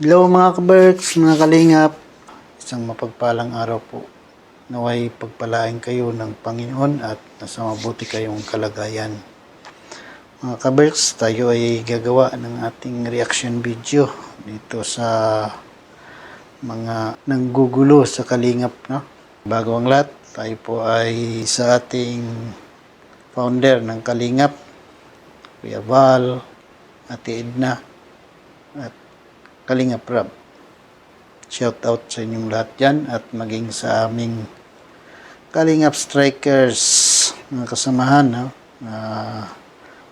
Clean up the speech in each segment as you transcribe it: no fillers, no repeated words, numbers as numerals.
Hello mga kaberks, mga kalingap. Isang mapagpalang araw po. Naway pagpalain kayo ng Panginoon at nasa mabuti kayong kalagayan. Mga kaberks, tayo ay gagawa ng ating reaction video dito sa mga nanggugulo sa kalingap. No? Bago ang lahat, tayo po ay sa ating founder ng kalingap, Kuya Val, Ate Edna, at Kalingap Rab. Shout out sa inyong lahat dyan at maging sa aming Kalingap Strikers, mga kasamahan no?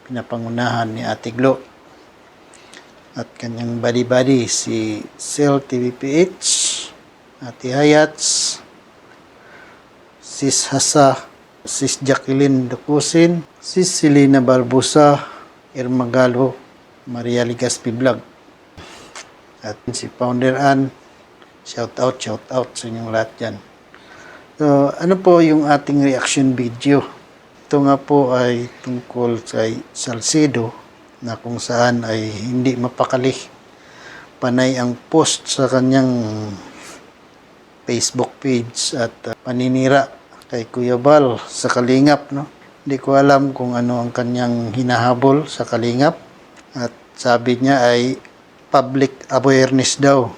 Pinapangunahan ni Ate Glo at kanyang buddy-buddy si Sel TVPH, Ate Hayats, Sis Hasa, Sis Jacqueline Dukusin, Sis Selena Barbosa, Irma Galo, Maria Ligaspi Vlog, at si Founder Ann. Shout out sa inyong lahat dyan. So, ano po yung ating reaction video? Ito nga po ay tungkol kay Salcedo na kung saan ay hindi mapakali. Panay ang post sa kanyang Facebook page at paninira kay Kuya Val sa Kalingap. No? Hindi ko alam kung ano ang kanyang hinahabol sa Kalingap. At sabi niya ay public awareness daw.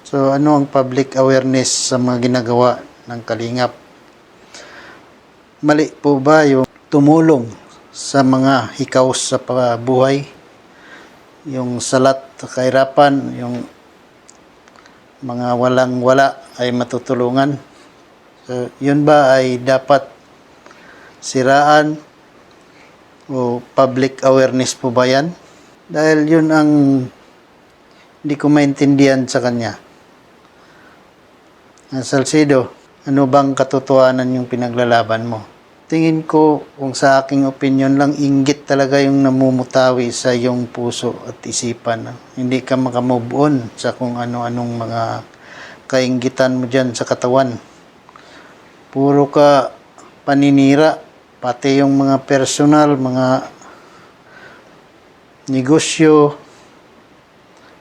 So, ano ang public awareness sa mga ginagawa ng Kalingap? Mali po ba yung tumulong sa mga hikaos sa buhay? Yung salat sa kahirapan, yung mga walang-wala ay matutulungan? So, yun ba ay dapat siraan o public awareness po ba yan? Dahil yun ang hindi ko maintindihan sa kanya. Salcedo, ano bang katotohanan yung pinaglalaban mo? Tingin ko, kung sa aking opinion lang, inggit talaga yung namumutawi sa iyong puso at isipan. Hindi ka makamove on sa kung ano-anong mga kainggitan mo dyan sa katawan. Puro ka paninira, pati yung mga personal, mga negosyo.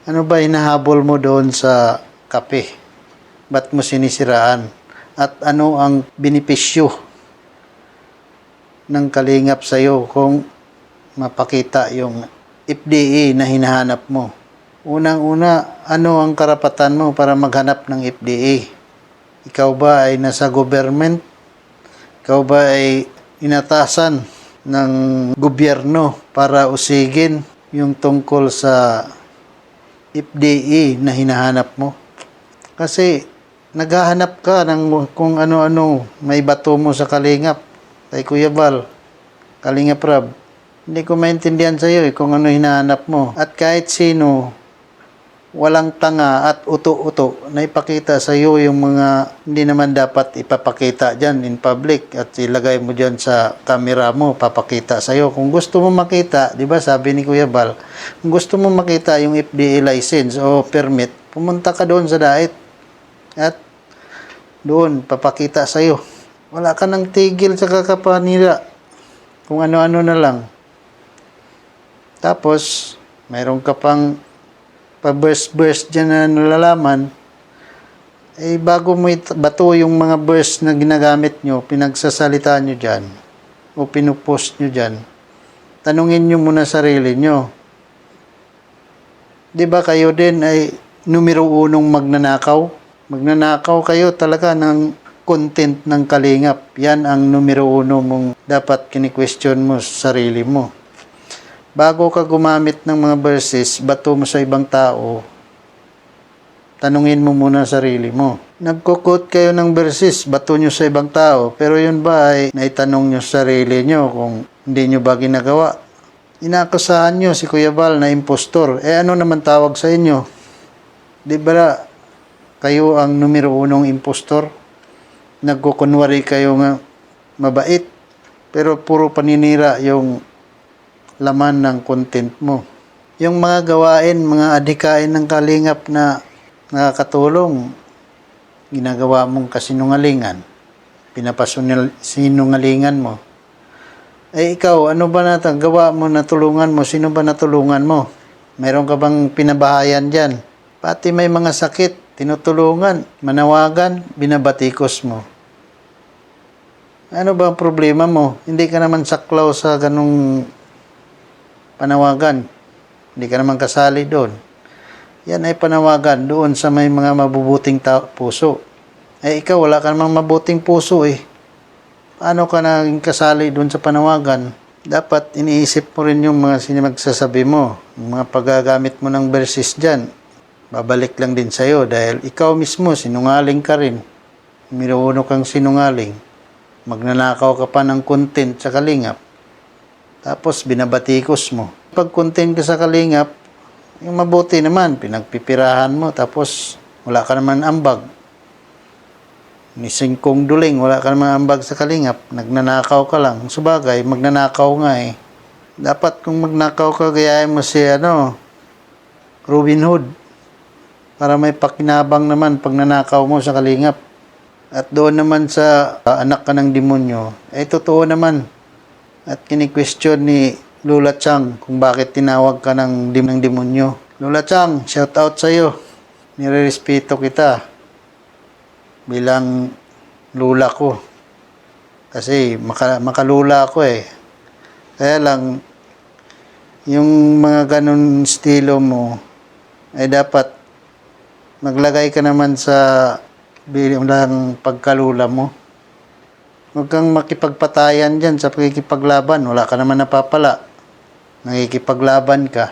Ano ba hinahabol mo doon sa kape? Ba't mo sinisiraan? At ano ang benepisyo ng Kalingap sa iyo kung mapakita yung FDA na hinahanap mo? Unang-una, ano ang karapatan mo para maghanap ng FDA? Ikaw ba ay nasa government? Ikaw ba ay inatasan ng gobyerno para usigin yung tungkol sa FDA na hinahanap mo? Kasi naghahanap ka ng kung ano-ano may bato mo sa Kalingap, kay Kuya Val, Kalingap Rab. Hindi ko maintindihan sa iyo kung ano hinahanap mo. At kahit sino, walang tanga at uto-uto na ipakita sa iyo yung mga hindi naman dapat ipapakita dyan in public at ilagay mo dyan sa camera mo, papakita sa iyo. Kung gusto mo makita, di ba sabi ni Kuya Val, kung gusto mo makita yung FDA license o permit, pumunta ka doon sa DAIT at doon papakita sa iyo. Wala ka nang tigil sa kakapanira, kung ano-ano na lang. Tapos mayroon ka pang pa-burst dyan na nalalaman, eh bago mo bato yung mga burst na ginagamit nyo, pinagsasalita nyo dyan, o pinupost nyo dyan, tanungin nyo muna sarili nyo. Di ba kayo din ay numero 1 magnanakaw? Magnanakaw kayo talaga ng content ng Kalingap. Yan ang numero 1 mong dapat kini-question mo sa sarili mo. Bago ka gumamit ng mga verses, bato mo sa ibang tao, tanungin mo muna sarili mo. Nagkukot kayo ng verses, bato nyo sa ibang tao, pero yun ba ay naitanong nyo sa sarili nyo kung hindi nyo ba ginagawa? Inaakusahan nyo si Kuya Val na impostor. Eh ano naman tawag sa inyo? Di ba kayo ang numero 1 impostor? Nagkukunwari kayo nga mabait, pero puro paninira yung laman ng content mo. Yung mga gawain, mga adhikain ng Kalingap na nakakatulong, ginagawa mong kasinungalingan, pinapasinungalingan mo. Eh ikaw, ano ba natagawa mo, natulungan mo? Sino ba natulungan mo? Meron ka bang pinabahayan dyan? Pati may mga sakit, tinutulungan, manawagan, binabatikos mo. Ano ba ang problema mo? Hindi ka naman saklaw sa ganung panawagan. Hindi ka naman kasali doon. Yan ay panawagan doon sa may mga mabubuting puso. Eh ikaw, wala ka namang mabuting puso eh. Paano ka naging kasali doon sa panawagan? Dapat iniisip mo rin yung mga sinimagsasabi mo, yung mga paggagamit mo ng verses dyan. Babalik lang din sa'yo dahil ikaw mismo, sinungaling ka rin. Minuuno kang sinungaling. Magnanakaw ka pa ng content sa Kalingap. Tapos binabatikos mo. Pag content ka sa Kalingap, yung mabuti naman, pinagpipirahan mo, tapos wala ka naman ambag. Ni Singkong Duling, wala ka naman ambag sa Kalingap, nagnanakaw ka lang. Sabagay, magnanakaw nga eh. Dapat kung magnakaw ka, gayahin mo si Robin Hood. Para may pakinabang naman pag nanakaw mo sa Kalingap. At doon naman sa anak ka ng demonyo, ay totoo naman. At kini-question ni Lola Chang kung bakit tinawag ka ng demonyo. Lola Chang, shout out sa iyo. Nirerespeto kita bilang lula ko. Kasi makalula ako eh. Kaya lang, yung mga ganun estilo mo, ay dapat maglagay ka naman sa bilang pagkalula mo. Huwag kang makipagpatayan dyan sa pagkikipaglaban. Wala ka naman napapala. Nakikipaglaban ka.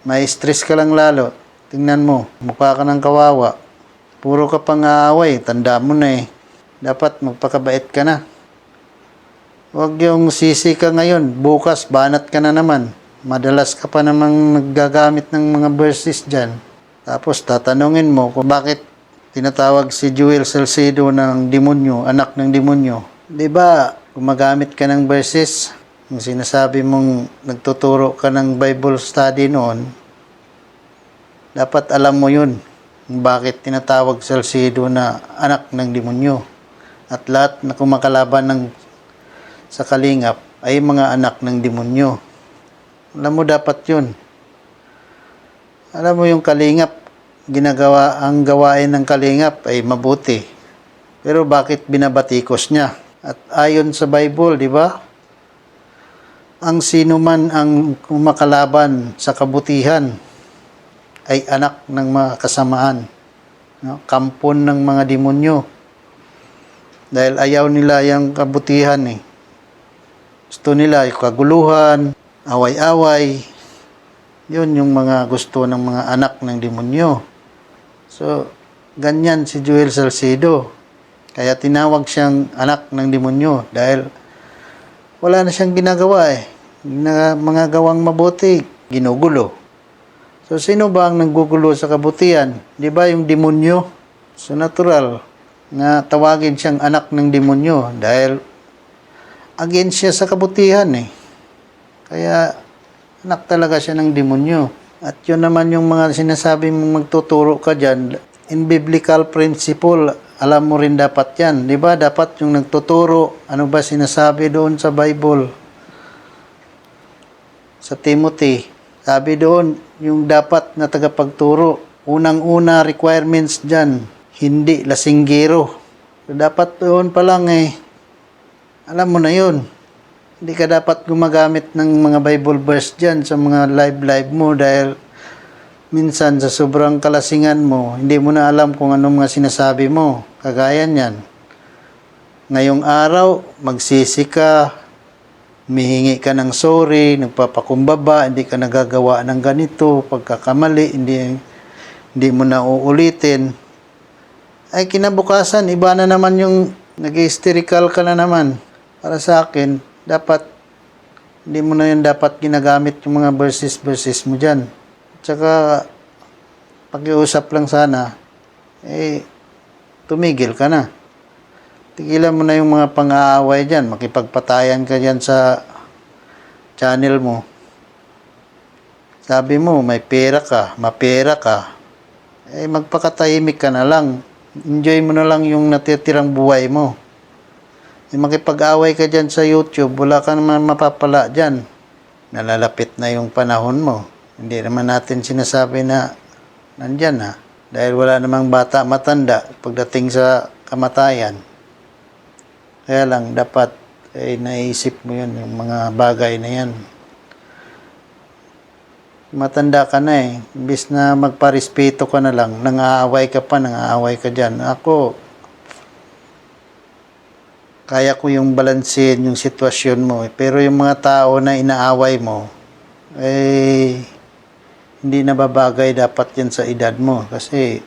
May stress ka lang lalo. Tingnan mo, mukha ka ng kawawa. Puro ka pang aaway, tanda mo na eh. Dapat magpakabait ka na. Huwag yung sisi ka ngayon, bukas banat ka na naman. Madalas ka pa namang naggagamit ng mga verses dyan. Tapos tatanungin mo kung bakit tinatawag si Joel Salcedo ng demonyo, anak ng demonyo. Diba, gumagamit ka ng verses, yung sinasabi mong nagtuturo ka ng Bible study noon, dapat alam mo yun. Bakit tinatawag Salcedo na anak ng demonyo. At lahat na kumakalaban sa Kalingap ay mga anak ng demonyo. Alam mo dapat yun. Alam mo yung Kalingap, ang gawain ng Kalingap ay mabuti. Pero bakit binabatikos niya? At ayon sa Bible, di ba? Ang sino man ang kumakalaban sa kabutihan ay anak ng mga kasamaan, no? Kampon ng mga demonyo. Dahil ayaw nila yung kabutihan eh. Gusto nila yung kaguluhan, away-away. Yun yung mga gusto ng mga anak ng demonyo. So, ganyan si Joel Salcedo. Kaya tinawag siyang anak ng demonyo dahil wala na siyang ginagawa eh. Mga gawang mabuti, ginugulo. So, sino ba ang nanggugulo sa kabutihan? Di ba yung demonyo? So, natural na tawagin siyang anak ng demonyo dahil against siya sa kabutihan eh. Kaya, anak talaga siya ng demonyo. At yun naman yung mga sinasabi mong magtuturo ka dyan. In biblical principle, alam mo rin dapat yan. Di ba? Dapat yung nagtuturo, ano ba sinasabi doon sa Bible? Sa Timothy, sabi doon, yung dapat na tagapagturo, unang-una requirements dyan, hindi lasinggero. So, dapat doon pa lang eh, alam mo na yun. Hindi ka dapat gumagamit ng mga Bible verse dyan sa mga live mo dahil minsan sa sobrang kalasingan mo, hindi mo na alam kung anong mga sinasabi mo. Kagaya niyan. Ngayong araw, magsisi ka, humihingi ka ng sorry, nagpapakumbaba, hindi ka nagagawa ng ganito, pagkakamali, hindi mo na uulitin. Ay kinabukasan, iba na naman yung nag-hysterical ka na naman. Para sa akin, dapat, hindi mo na yun dapat ginagamit yung mga verses mo dyan. Tsaka, pakiusap lang sana, tumigil ka na. Tigilan mo na yung mga pang-aaway dyan. Makipagpatayan ka dyan sa channel mo. Sabi mo, may pera ka, mapera ka. Magpakatahimik ka na lang. Enjoy mo na lang yung natitirang buhay mo. Makipag-away ka dyan sa YouTube, wala ka naman mapapala dyan. Nalalapit na yung panahon mo. Hindi naman natin sinasabi na nandyan na. Dahil wala namang bata matanda pagdating sa kamatayan. Kaya lang, dapat naisip mo yun, yung mga bagay na yan. Matanda ka na eh. Imbis na magparespeto ka na lang, nangaaway ka pa, nangaaway ka dyan. Ako, kaya ko yung balansin yung sitwasyon mo. Pero yung mga tao na inaaway mo, hindi nababagay dapat yan sa edad mo. Kasi,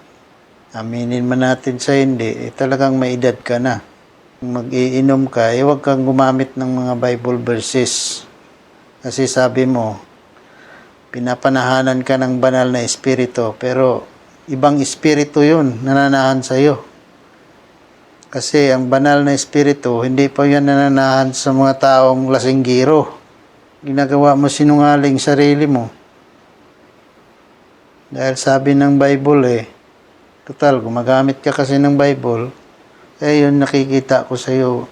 aminin man natin sa hindi, talagang may edad ka na. Kung mag-iinom ka, huwag kang gumamit ng mga Bible verses. Kasi sabi mo, pinapanahanan ka ng banal na espiritu, pero ibang espiritu yun nananahan sa'yo. Kasi ang banal na espiritu, hindi pa yan nananahan sa mga taong lasinggiro. Ginagawa mo sinungaling sarili mo. Dahil sabi ng Bible total, gumagamit ka kasi ng Bible, yun nakikita ko sa'yo.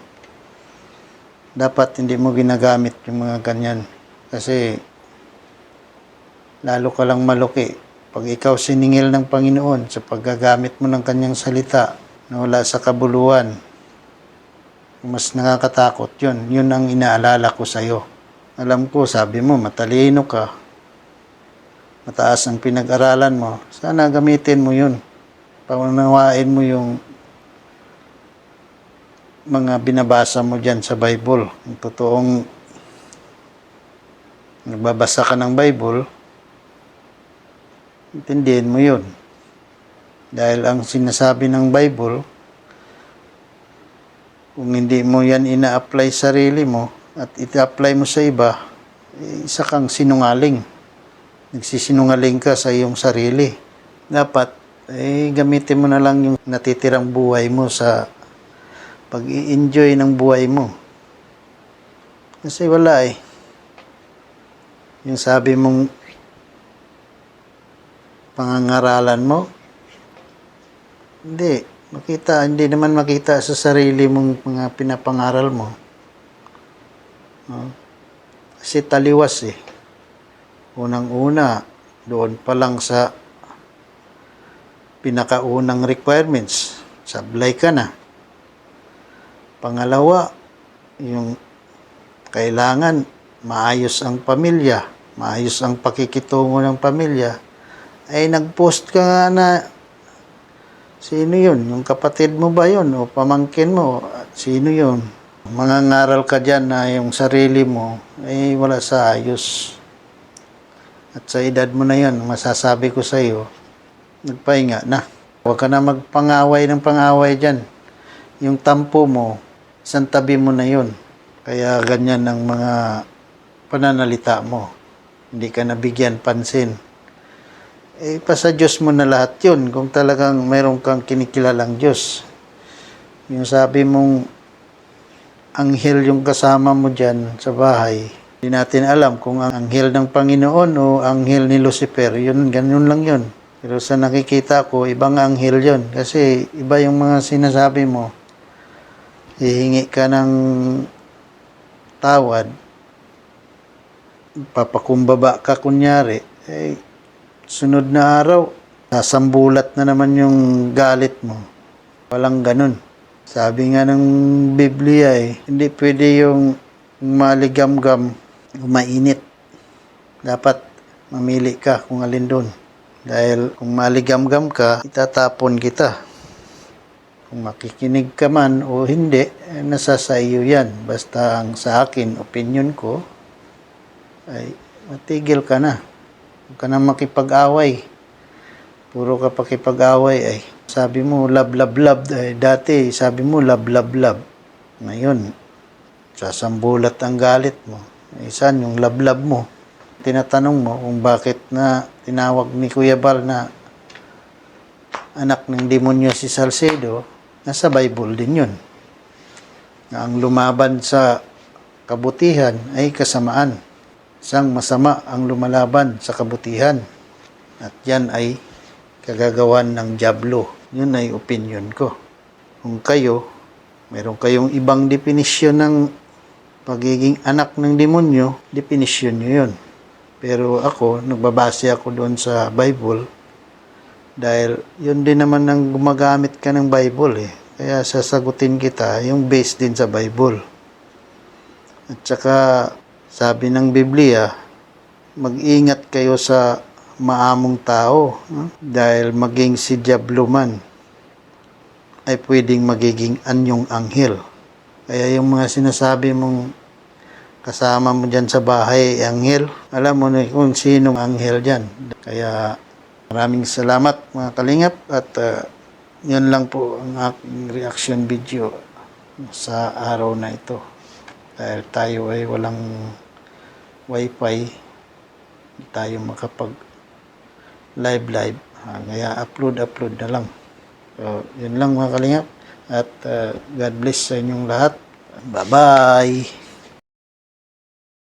Dapat hindi mo ginagamit yung mga ganyan. Kasi lalo ka lang maluki. Pag ikaw siningil ng Panginoon sa paggagamit mo ng kanyang salita na wala sa kabuluhan, mas nakakatakot yun. Yun ang inaalala ko sa'yo. Alam ko, sabi mo, matalino ka. Mataas ang pinag-aralan mo. Sana gamitin mo yun. Paunawain mo yung mga binabasa mo dyan sa Bible. Yung totoong nagbabasa ka ng Bible, intindihin mo yun. Dahil ang sinasabi ng Bible, kung hindi mo yan ina-apply sa sarili mo at ita-apply mo sa iba, isa kang sinungaling. Nagsisinungaling ka sa iyong sarili. Dapat, gamitin mo na lang yung natitirang buhay mo sa pag-i-enjoy ng buhay mo. Kasi wala Yung sabi mong pangangaralan mo, hindi naman makita sa sarili mong mga pinapangaral mo. Kasi taliwas Unang-una, doon pa lang sa pinakaunang requirements, sablay ka na. Pangalawa, yung kailangan maayos ang pamilya, maayos ang pakikitungo ng pamilya, nag-post ka nga na sino yun? Yung kapatid mo ba yun? O pamangkin mo? Sino yun? Mangangaral ka dyan na yung sarili mo wala sa ayos. At sa edad mo na yun, masasabi ko sa iyo, nagpahinga na. Huwag ka na magpangaway ng pangaway dyan. Yung tampo mo, isang tabi mo na yun. Kaya ganyan ang mga pananalita mo. Hindi ka nabigyan pansin. Pa sa Diyos mo na lahat yun kung talagang mayroon kang kinikilalang Diyos. Yung sabi mong anghel yung kasama mo dyan sa bahay, hindi natin alam kung ang anghel ng Panginoon o anghel ni Lucifer, ganun lang yun. Pero sa nakikita ko, ibang anghel yun. Kasi iba yung mga sinasabi mo. Hihingi ka ng tawad, papakumbaba ka kunyari, sunod na araw, sasambulat na naman yung galit mo. Walang ganun. Sabi nga ng Biblia hindi pwede yung maligam-gam, mainit. Dapat mamili ka kung alin doon. Dahil kung maligam-gam ka, itatapon kita. Kung makikinig ka man o hindi, nasa sa iyo yan. Basta ang sa akin, opinion ko, matigil ka na. Huwag ka na makipag-away. Puro ka pakipag-away sabi mo, love, love, love. Dati, sabi mo, love, love, love. Ngayon, sasambulat ang galit mo. Saan yung love, love mo? Tinatanong mo kung bakit na tinawag ni Kuya Bal na anak ng demonyo si Salcedo, nasa Bible din yun. Na ang lumaban sa kabutihan ay kasamaan. Isang masama ang lumalaban sa kabutihan. At yan ay kagagawan ng dyablo. Yun ay opinion ko. Kung kayo, meron kayong ibang definisyon ng pagiging anak ng demonyo, definisyon nyo yun. Pero ako, nagbabase ako doon sa Bible, Dahil yun din naman ang gumagamit ka ng Bible eh. Kaya sasagutin kita yung based din sa Bible. At saka sabi ng Biblia, mag-ingat kayo sa maamong tao. Dahil maging si Diablo man ay pwedeng magiging anyong anghel. Kaya yung mga sinasabi mong kasama mo dyan sa bahay, anghel, alam mo na kung sinong anghel dyan. Kaya maraming salamat mga kalingap at yan lang po ang aking reaction video sa araw na ito. Dahil tayo ay walang wifi, hindi tayo makapag live. Kaya upload na lang. So, yun lang mga kalingap. At God bless sa inyong lahat. Bye-bye!